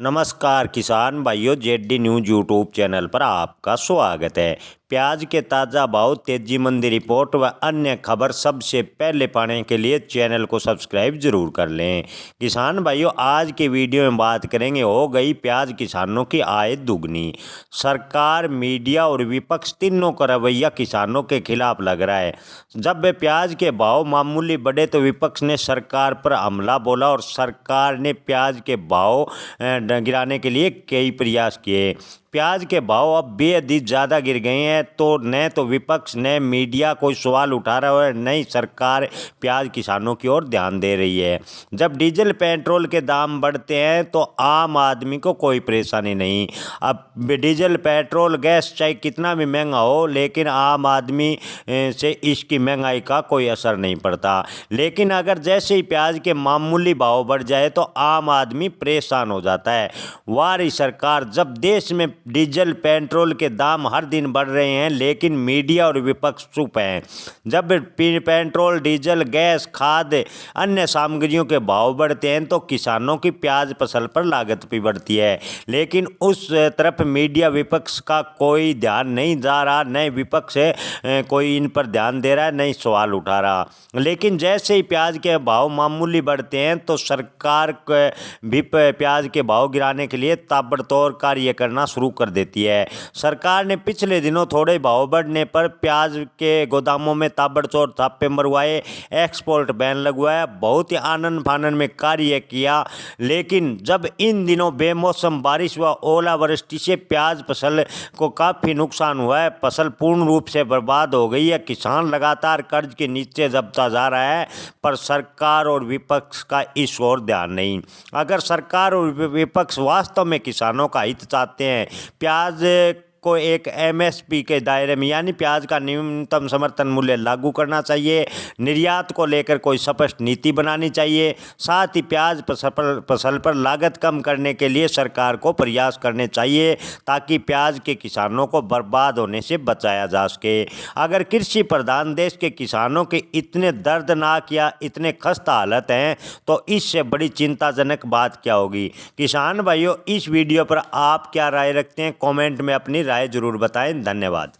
नमस्कार किसान भाइयों, जेडी न्यूज यूट्यूब चैनल पर आपका स्वागत है। प्याज के ताज़ा भाव, तेजी मंदी रिपोर्ट व अन्य खबर सबसे पहले पाने के लिए चैनल को सब्सक्राइब जरूर कर लें। किसान भाइयों, आज के वीडियो में बात करेंगे, हो गई प्याज किसानों की आय दुगनी। सरकार, मीडिया और विपक्ष तीनों का रवैया किसानों के खिलाफ लग रहा है। जब वे प्याज के भाव मामूली बढ़े तो विपक्ष ने सरकार पर हमला बोला और सरकार ने प्याज के भाव गिराने के लिए कई प्रयास किए। प्याज के भाव अब बेहद ही ज़्यादा गिर गए हैं, तो न तो विपक्ष न मीडिया कोई सवाल उठा रहा है, न ही सरकार प्याज किसानों की ओर ध्यान दे रही है। जब डीजल पेट्रोल के दाम बढ़ते हैं तो आम आदमी को कोई परेशानी नहीं। अब डीजल पेट्रोल गैस चाहे कितना भी महंगा हो, लेकिन आम आदमी से इसकी महंगाई का कोई असर नहीं पड़ता। लेकिन अगर जैसे ही प्याज के मामूली भाव बढ़ जाए तो आम आदमी परेशान हो जाता है। वारी सरकार, जब देश में डीजल पेट्रोल के दाम हर दिन बढ़ रहे हैं लेकिन मीडिया और विपक्ष चुप हैं। जब पेट्रोल, डीजल, गैस, खाद, अन्य सामग्रियों के भाव बढ़ते हैं तो किसानों की प्याज फसल पर लागत भी बढ़ती है। लेकिन उस तरफ मीडिया, विपक्ष का कोई ध्यान नहीं जा रहा, न विपक्ष कोई इन पर ध्यान दे रहा है, नहीं सवाल उठा रहा। लेकिन जैसे ही प्याज के भाव मामूली बढ़ते हैं तो सरकार भी प्याज के भाव गिराने के लिए ताबड़तोड़ कार्य करना शुरू कर देती है। सरकार ने पिछले दिनों थोड़े भाव बढ़ने पर प्याज के गोदामों में ताबड़तोड़ छापे मरवाए, एक्सपोर्ट बैन लगवाया, बहुत ही आनंद फानन में कार्य किया। लेकिन जब इन दिनों बेमौसम बारिश व ओलावृष्टि से प्याज फसल को काफ़ी नुकसान हुआ है, फसल पूर्ण रूप से बर्बाद हो गई है, किसान लगातार कर्ज के नीचे दबता जा रहा है, पर सरकार और विपक्ष का इस ओर ध्यान नहीं। अगर सरकार और विपक्ष वास्तव में किसानों का हित चाहते हैं, प्याज को एक एमएसपी के दायरे में, यानी प्याज का न्यूनतम समर्थन मूल्य लागू करना चाहिए। निर्यात को लेकर कोई स्पष्ट नीति बनानी चाहिए। साथ ही प्याज फसल पर लागत कम करने के लिए सरकार को प्रयास करने चाहिए ताकि प्याज के किसानों को बर्बाद होने से बचाया जा सके। अगर कृषि प्रधान देश के किसानों के इतने दर्दनाक या इतने खस्ता हालत हैं तो इससे बड़ी चिंताजनक बात क्या होगी। किसान भाइयों, इस वीडियो पर आप क्या राय रखते हैं? कमेंट में अपनी राय जरूर बताएं। धन्यवाद।